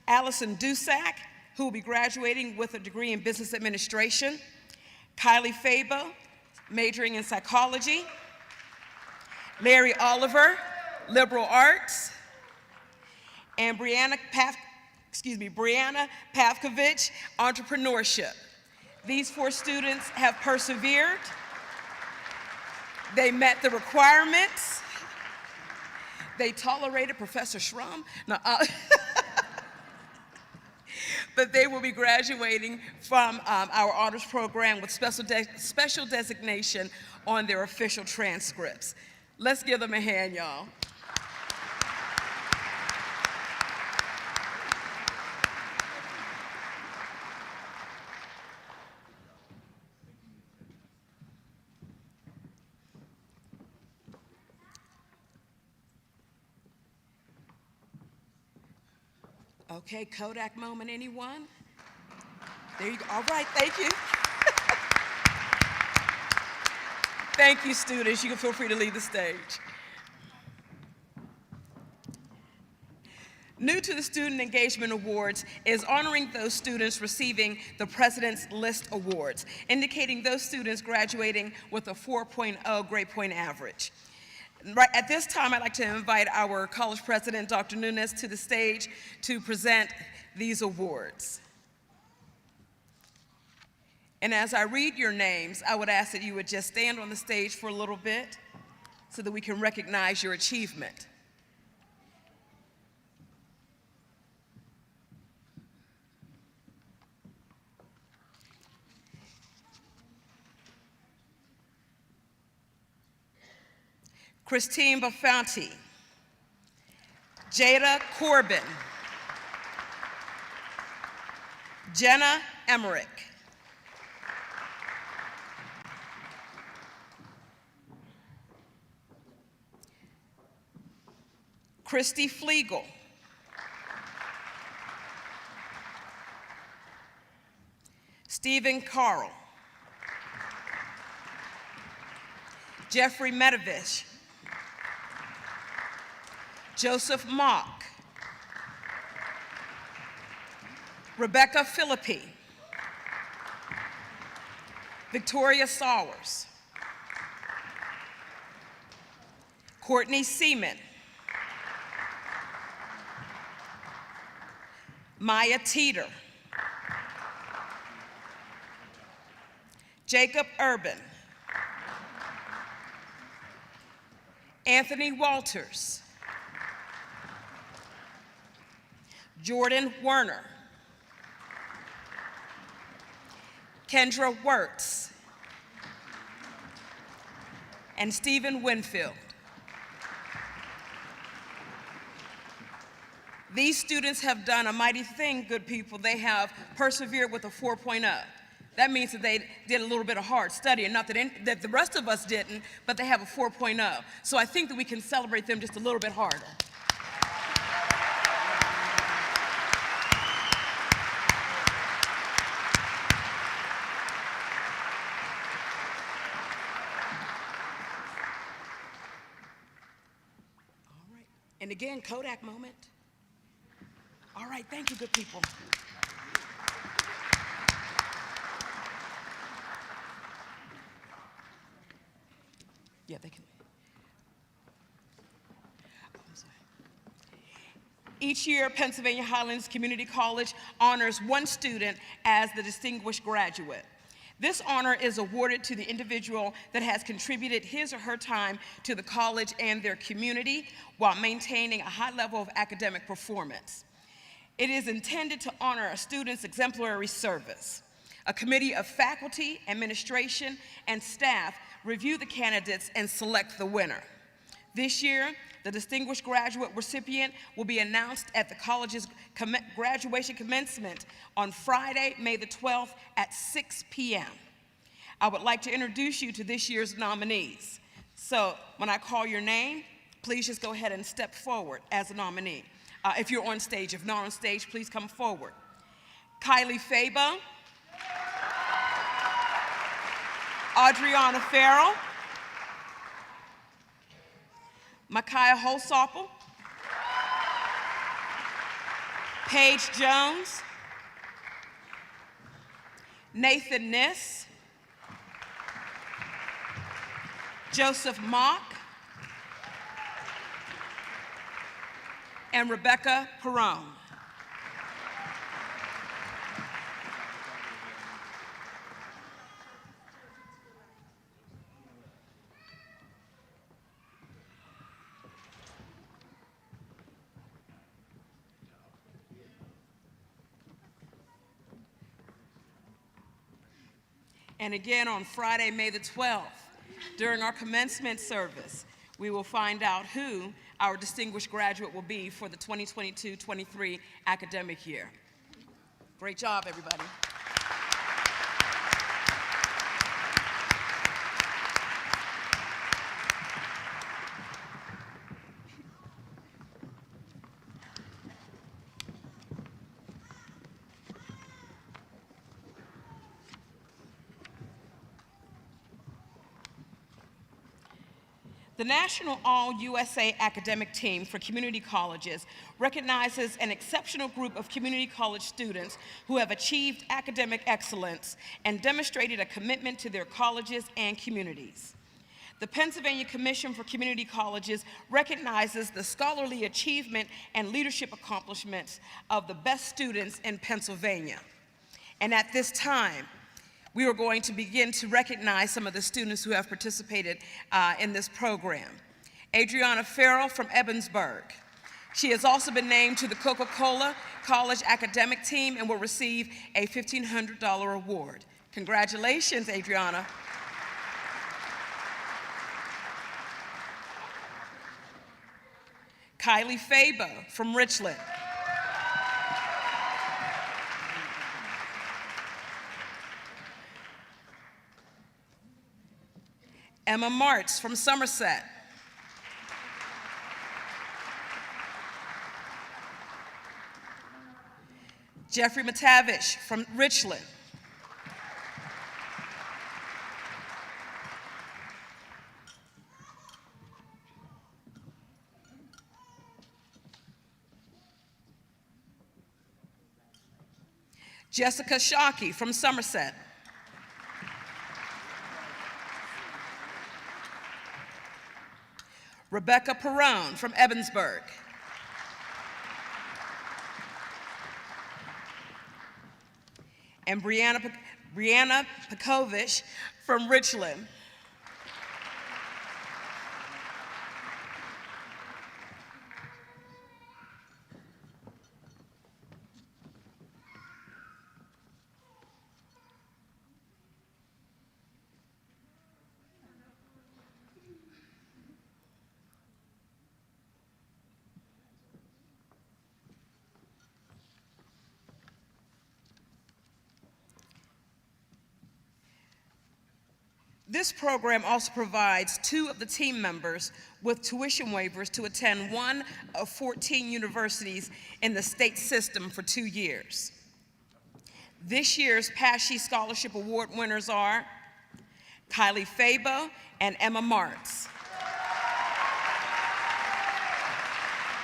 Allison Dusak, who will be graduating with a degree in business administration, Kylie Fabo, majoring in psychology, Larry Oliver, liberal arts, and Brianna Pavkovich, entrepreneurship. These 4 students have persevered. They met the requirements. They tolerated Professor Shrum. No, but they will be graduating from our honors program with special designation on their official transcripts. Let's give them a hand, y'all. Okay, Kodak moment, anyone? There you go. All right, thank you. Thank you, students. You can feel free to leave the stage. New to the Student Engagement Awards is honoring those students receiving the President's List Awards, indicating those students graduating with a 4.0 grade point average. Right at this time, I'd like to invite our college president, Dr. Nunes, to the stage to present these awards. And as I read your names, I would ask that you would just stand on the stage for a little bit so that we can recognize your achievement. Christine Bafanti, Jada Corbin, Jenna Emmerich, Christy Flegel, Stephen Carl, Jeffrey Medovich, Joseph Mock, Rebecca Philippi, Victoria Sowers, Courtney Seaman, Maya Teeter, Jacob Urban, Anthony Walters, Jordan Werner, Kendra Wirtz, and Stephen Winfield. These students have done a mighty thing, good people. They have persevered with a 4.0. That means that they did a little bit of hard study, and not that the rest of us didn't, but they have a 4.0. So I think that we can celebrate them just a little bit harder. And again, Kodak moment. All right, thank you, good people. Yeah, they can. Oh, I'm sorry. Each year, Pennsylvania Highlands Community College honors one student as the distinguished graduate. This honor is awarded to the individual that has contributed his or her time to the college and their community while maintaining a high level of academic performance. It is intended to honor a student's exemplary service. A committee of faculty, administration, and staff review the candidates and select the winner. This year, the distinguished graduate recipient will be announced at the college's graduation commencement on Friday, May the 12th at 6 p.m. I would like to introduce you to this year's nominees. So when I call your name, please just go ahead and step forward as a nominee. If you're on stage, if not on stage, please come forward. Kylie Fabo, Adriana Farrell, Micaiah Holsopple, Paige Jones, Nathan Niss, Joseph Mock, and Rebecca Perone. And again on Friday, May the 12th, during our commencement service, we will find out who our distinguished graduate will be for the 2022-23 academic year. Great job, everybody. The National All-USA Academic Team for Community Colleges recognizes an exceptional group of community college students who have achieved academic excellence and demonstrated a commitment to their colleges and communities. The Pennsylvania Commission for Community Colleges recognizes the scholarly achievement and leadership accomplishments of the best students in Pennsylvania. And at this time, we are going to begin to recognize some of the students who have participated in this program. Adriana Farrell from Ebensburg. She has also been named to the Coca-Cola College Academic Team and will receive a $1,500 award. Congratulations, Adriana. Kylie Fabo from Richland. Emma Martz from Somerset. Jeffrey Matavich from Richland. Jessica Shockey from Somerset. Rebecca Perone from Ebensburg. And Brianna Pekovich from Richland. This program also provides 2 of the team members with tuition waivers to attend one of 14 universities in the state system for 2 years. This year's PASHE Scholarship Award winners are Kylie Fabo and Emma Martz.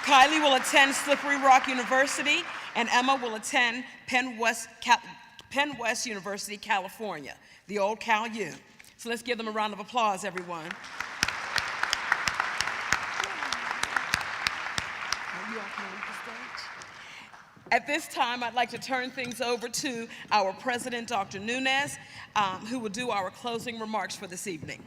Kylie will attend Slippery Rock University, and Emma will attend Penn West University, California, the old Cal U. So let's give them a round of applause, everyone. At this time, I'd like to turn things over to our president, Dr. Nunez, who will do our closing remarks for this evening.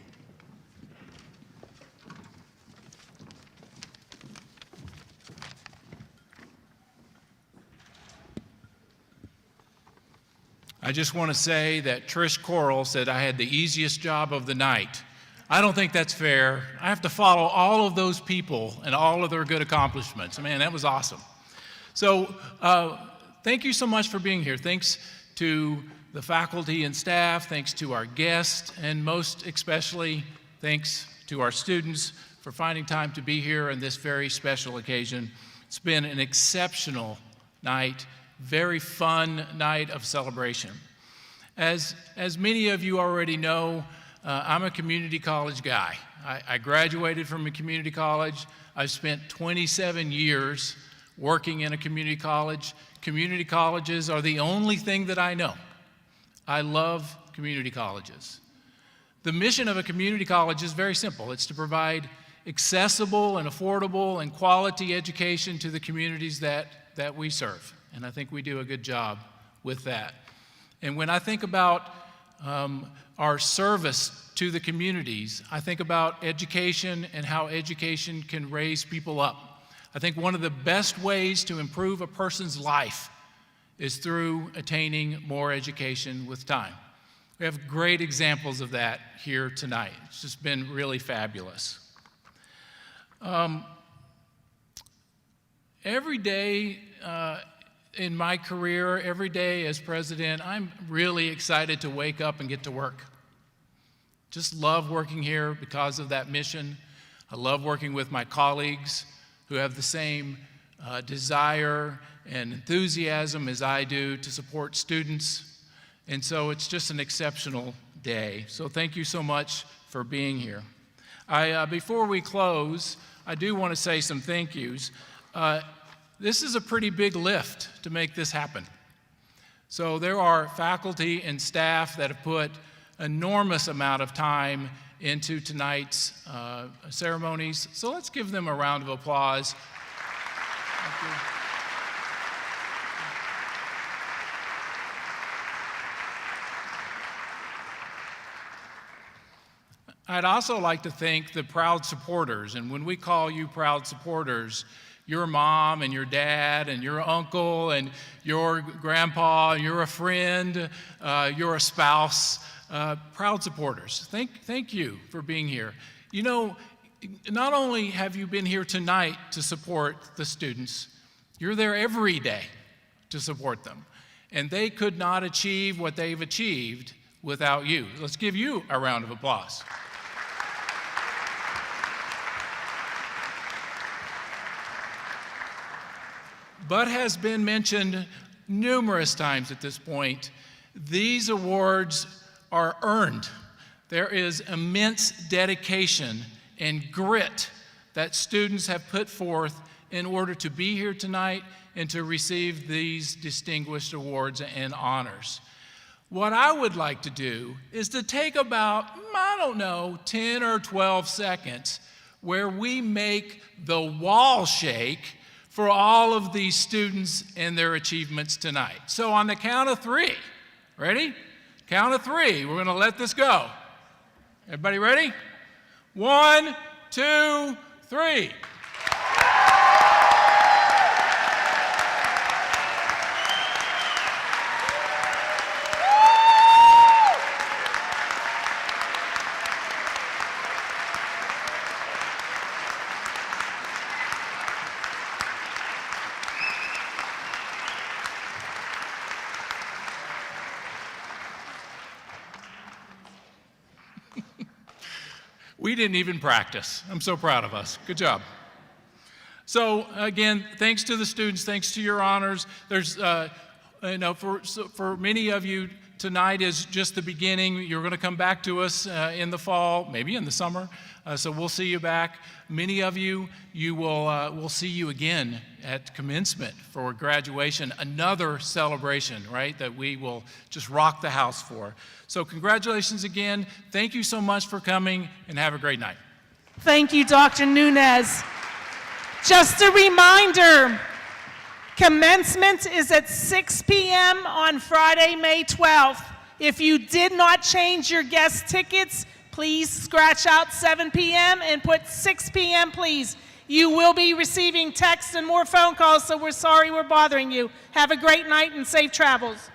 I just want to say that Trish Coral said I had the easiest job of the night. I don't think that's fair. I have to follow all of those people and all of their good accomplishments. Man, that was awesome. So thank you so much for being here. Thanks to the faculty and staff, thanks to our guests, and most especially thanks to our students for finding time to be here on this very special occasion. It's been an exceptional night, very fun night of celebration. As many of you already know, I'm a community college guy. I graduated from a community college. I've spent 27 years working in a community college. Community colleges are the only thing that I know. I love community colleges. The mission of a community college is very simple. It's to provide accessible and affordable and quality education to the communities that we serve. And I think we do a good job with that. And when I think about our service to the communities, I think about education and how education can raise people up. I think one of the best ways to improve a person's life is through attaining more education with time. We have great examples of that here tonight. It's just been really fabulous. Every day in my career, every day as president, I'm really excited to wake up and get to work. Just love working here because of that mission. I love working with my colleagues who have the same desire and enthusiasm as I do to support students. And so it's just an exceptional day. So thank you so much for being here. Before we close, I do want to say some thank yous. This is a pretty big lift to make this happen. So there are faculty and staff that have put enormous amount of time into tonight's ceremonies. So let's give them a round of applause. Thank you. I'd also like to thank the proud supporters. And when we call you proud supporters, your mom and your dad and your uncle and your grandpa, and you're a friend, you're a spouse, proud supporters. Thank you for being here. You know, not only have you been here tonight to support the students, you're there every day to support them. And they could not achieve what they've achieved without you. Let's give you a round of applause. But has been mentioned numerous times at this point, these awards are earned. There is immense dedication and grit that students have put forth in order to be here tonight and to receive these distinguished awards and honors. What I would like to do is to take about, 10 or 12 seconds where we make the wall shake for all of these students and their achievements tonight. So on the count of three, ready? Count of three, we're gonna let this go. Everybody ready? 1, 2, 3. We didn't even practice. I'm so proud of us. Good job. So again, thanks to the students, thanks to your honors. There's, for many of you, tonight is just the beginning. You're going to come back to us in the fall, maybe in the summer. So we'll see you back. Many of you, we'll see you again at commencement for graduation, another celebration, right, that we will just rock the house for. So congratulations again. Thank you so much for coming, and have a great night. Thank you, Dr. Nunez. Just a reminder, commencement is at 6 p.m. on Friday, May 12th. If you did not change your guest tickets, please scratch out 7 p.m. and put 6 p.m., please. You will be receiving texts and more phone calls, so we're sorry we're bothering you. Have a great night and safe travels.